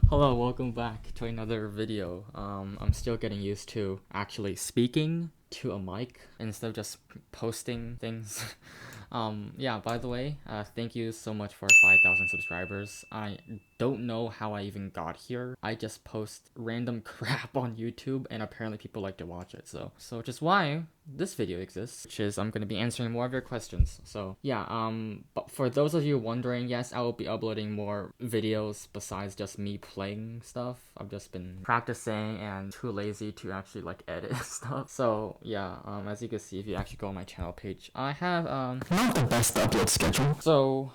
Hello, welcome back to another video. I'm still getting used to actually speaking to a mic instead of just posting things. Yeah, by the way, thank you so much for 5,000 subscribers. I don't know how I even got here. I just post random crap on YouTube and apparently people like to watch it. So which is why this video exists, which is I'm going to be answering more of your questions. So yeah, but for those of you wondering, yes, I will be uploading more videos besides just me playing stuff. I've just been practicing and too lazy to actually like edit stuff. So yeah, as you can see, if you actually go on my channel page, I have not the best upload schedule. So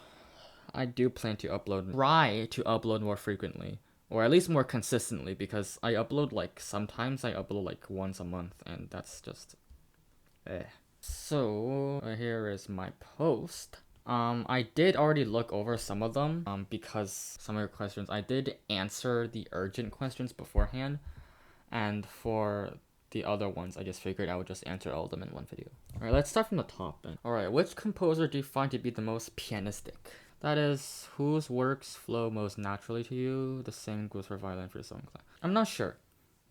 I do plan to try to upload more frequently, or at least more consistently, because sometimes I upload like once a month, and that's just eh. So here is my post. I did already look over some of them, because some of your questions, I did answer the urgent questions beforehand, and for the other ones, I just figured I would just answer all of them in one video. Alright, let's start from the top then. Alright, which composer do you find to be the most pianistic? That is, whose works flow most naturally to you? The same goes for violin for your song class. I'm not sure.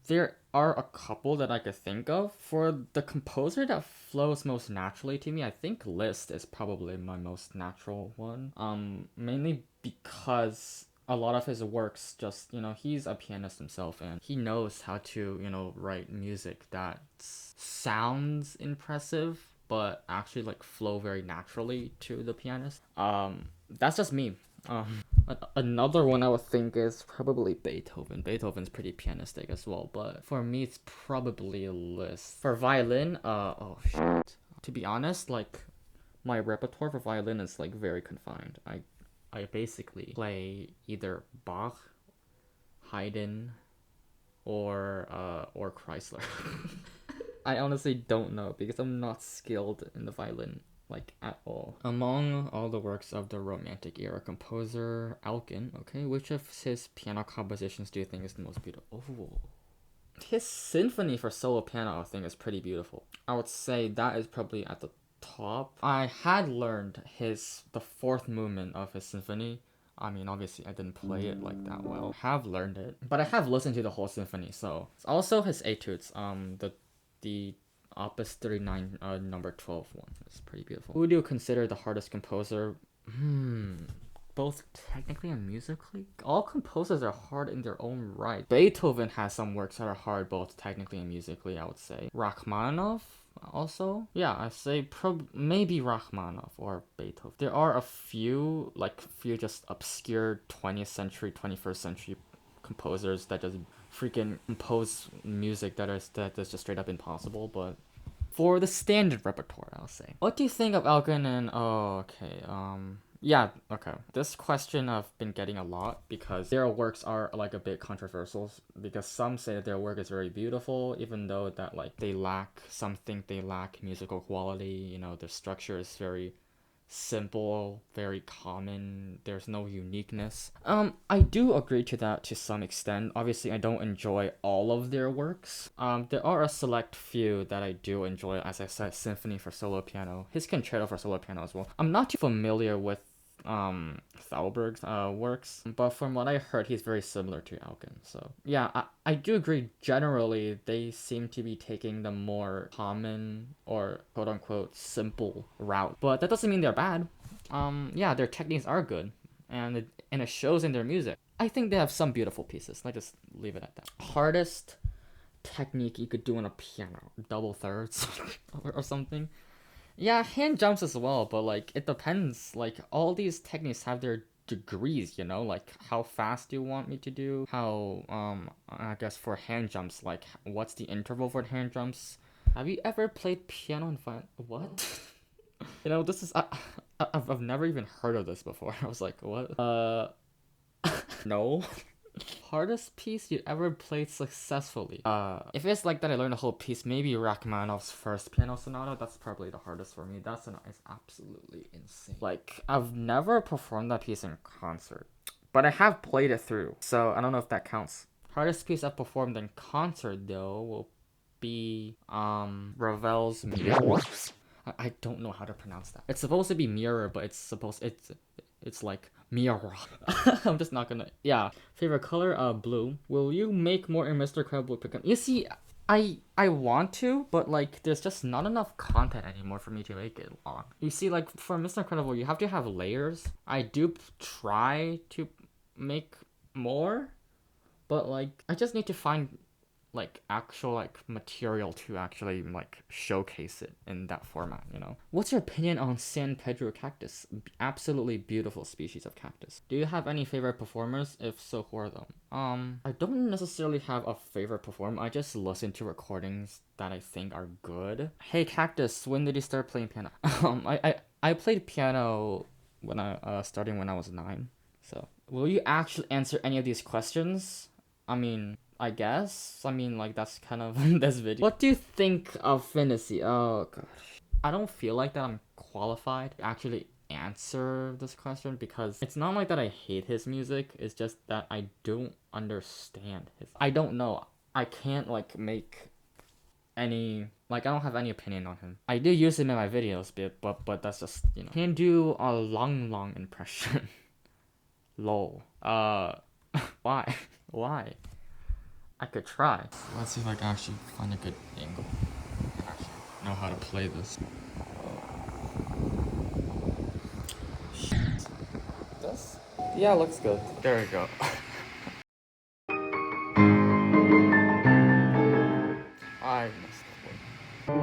There are a couple that I could think of. For the composer that flows most naturally to me, I think Liszt is probably my most natural one. Mainly because a lot of his works just, he's a pianist himself and he knows how to, write music that sounds impressive but actually like flow very naturally to the pianist. That's just me. Another one I would think is probably Beethoven. Beethoven's pretty pianistic as well, but for me it's probably Liszt. For violin, oh shit. To be honest, like my repertoire for violin is like very confined. I basically play either Bach, Haydn, or Chrysler. I honestly don't know because I'm not skilled in the violin like at all. Among all the works of the Romantic era composer Alkin, okay, which of his piano compositions do you think is the most beautiful? Oh. His symphony for solo piano I think is pretty beautiful. I would say that is probably at the top. I had learned the fourth movement of his symphony. I mean, obviously, I didn't play it like that well. I have learned it, but I have listened to the whole symphony. So it's also his etudes. The Opus 39, number 12 one is pretty beautiful. Who do you consider the hardest composer? Both technically and musically? All composers are hard in their own right. Beethoven has some works that are hard both technically and musically, I would say. Rachmaninoff also? Yeah, I say maybe Rachmaninoff or Beethoven. There are a few just obscure 20th century, 21st century composers that just freaking compose music that is just straight up impossible, but for the standard repertoire, I'll say. What do you think of Elgin and yeah, okay. This question I've been getting a lot because their works are like a bit controversial because some say that their work is very beautiful even though that like they lack musical quality, their structure is very simple, very common. There's no uniqueness. I do agree to that to some extent. Obviously, I don't enjoy all of their works. There are a select few that I do enjoy. As I said, Symphony for solo piano, his Concerto for solo piano as well. I'm not too familiar with Thalberg's works, but from what I heard, he's very similar to Alkin. So yeah, I do agree. Generally, they seem to be taking the more common or quote unquote simple route, but that doesn't mean they're bad. Yeah, their techniques are good, and it shows in their music. I think they have some beautiful pieces. Let's just leave it at that. Hardest technique you could do on a piano, double thirds or something. Yeah, hand jumps as well, but like it depends. Like all these techniques have their degrees, like how fast do you want me to do? How I guess for hand jumps, like what's the interval for hand jumps? Have you ever played piano and violin? What? This is I've never even heard of this before. I was like, what? No. Hardest piece you ever played successfully? If it's like that I learned a whole piece, maybe Rachmaninoff's first piano sonata. That's probably the hardest for me. That sonata is absolutely insane. Like, I've never performed that piece in concert, but I have played it through, so I don't know if that counts. Hardest piece I've performed in concert though will be Ravel's Mirror. I don't know how to pronounce that. It's supposed to be mirror, but it's It's like Miura. I'm just not gonna. Yeah. Favorite color? Blue. Will you make more in Mr. Incredible Pickup? You see, I want to, but like there's just not enough content anymore for me to make it long. You see, like for Mr. Incredible, you have to have layers. I do try to make more, but like I just need to find like actual like material to actually like showcase it in that format, you know. What's your opinion on San Pedro cactus? Absolutely beautiful species of cactus. Do you have any favorite performers? If so, who are them? I don't necessarily have a favorite performer. I just listen to recordings that I think are good. Hey Cactus, when did you start playing piano? I played piano when starting when I was 9. So will you actually answer any of these questions? I mean, I guess. I mean, like, that's kind of this video. What do you think of Fantasy? Oh, gosh. I don't feel like that I'm qualified to actually answer this question because it's not like that I hate his music. It's just that I don't understand his... I don't know. I can't, like, make any... Like, I don't have any opinion on him. I do use him in my videos, but that's just, you know. Can't do a long impression. Lol. Why? Why? I could try. Let's see if I can actually find a good angle. I actually know how to play this. This? Yeah, looks good. There we go. I messed up.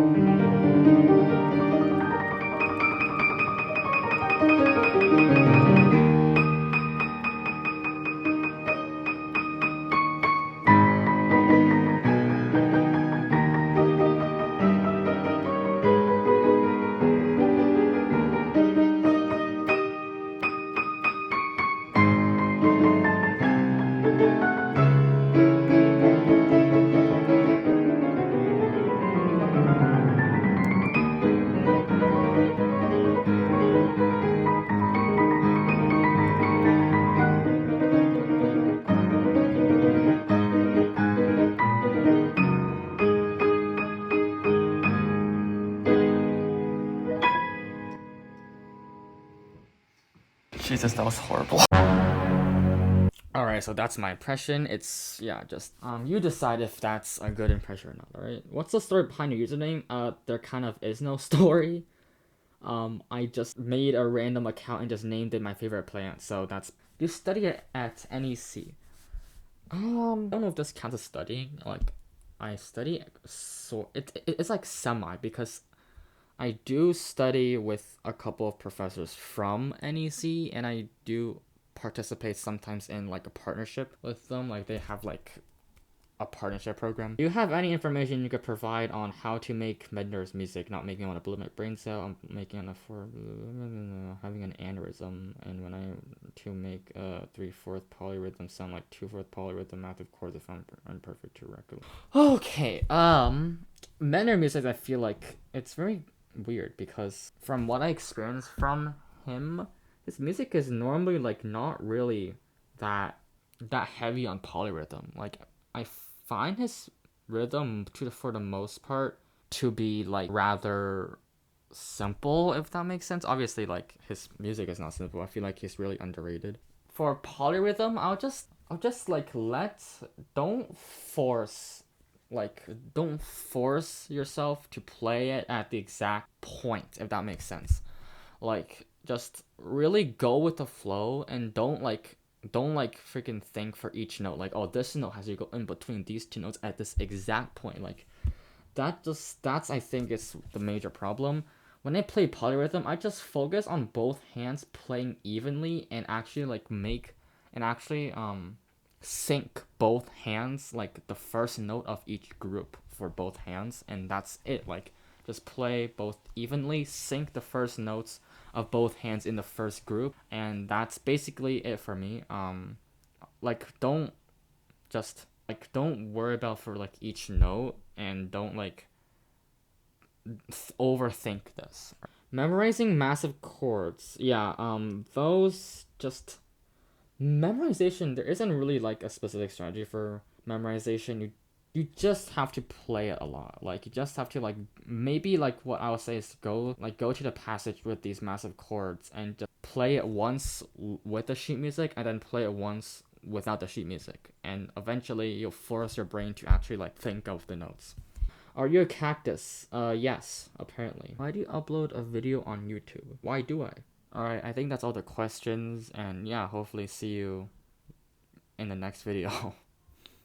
Jesus, that was horrible. Alright, so that's my impression. It's, yeah, just, you decide if that's a good impression or not, alright? What's the story behind your username? There kind of is no story. I just made a random account and just named it my favorite plant, so that's... You study it at NEC. I don't know if this counts as studying. Like, I study, so it's like semi, because I do study with a couple of professors from NEC, and I do participate sometimes in like a partnership with them. Like they have like a partnership program. Do you have any information you could provide on how to make Medner's music? Not making on a bullet brain cell, I'm making on a having an aneurysm, and when I to make a 3/4 polyrhythm sound like 2/4 polyrhythm active chords if I'm imperfect to record. Okay, Medner music, I feel like it's very weird because from what I experienced from him, his music is normally like not really that heavy on polyrhythm. Like I find his rhythm for the most part to be like rather simple, if that makes sense. Obviously, like his music is not simple. I feel like he's really underrated. For polyrhythm, I'll just like don't force yourself to play it at the exact point, if that makes sense. Like just really go with the flow and don't freaking think for each note like, oh, this note has to go in between these two notes at this exact point. Like that's I think is the major problem. When I play polyrhythm, I just focus on both hands playing evenly and actually sync both hands, like the first note of each group for both hands, and that's it. Like just play both evenly, sync the first notes of both hands in the first group, and that's basically it for me. Don't worry about for like each note, and don't like overthink this. Memorizing massive chords, yeah, those just memorization. There isn't really like a specific strategy for memorization. You You just have to play it a lot. Like you just have to like maybe like what I would say is go to the passage with these massive chords and just play it once with the sheet music and then play it once without the sheet music, and eventually you'll force your brain to actually like think of the notes. Are you a cactus? Yes, apparently. Why do you upload a video on YouTube? Why do I? Alright, I think that's all the questions, and yeah, hopefully see you in the next video.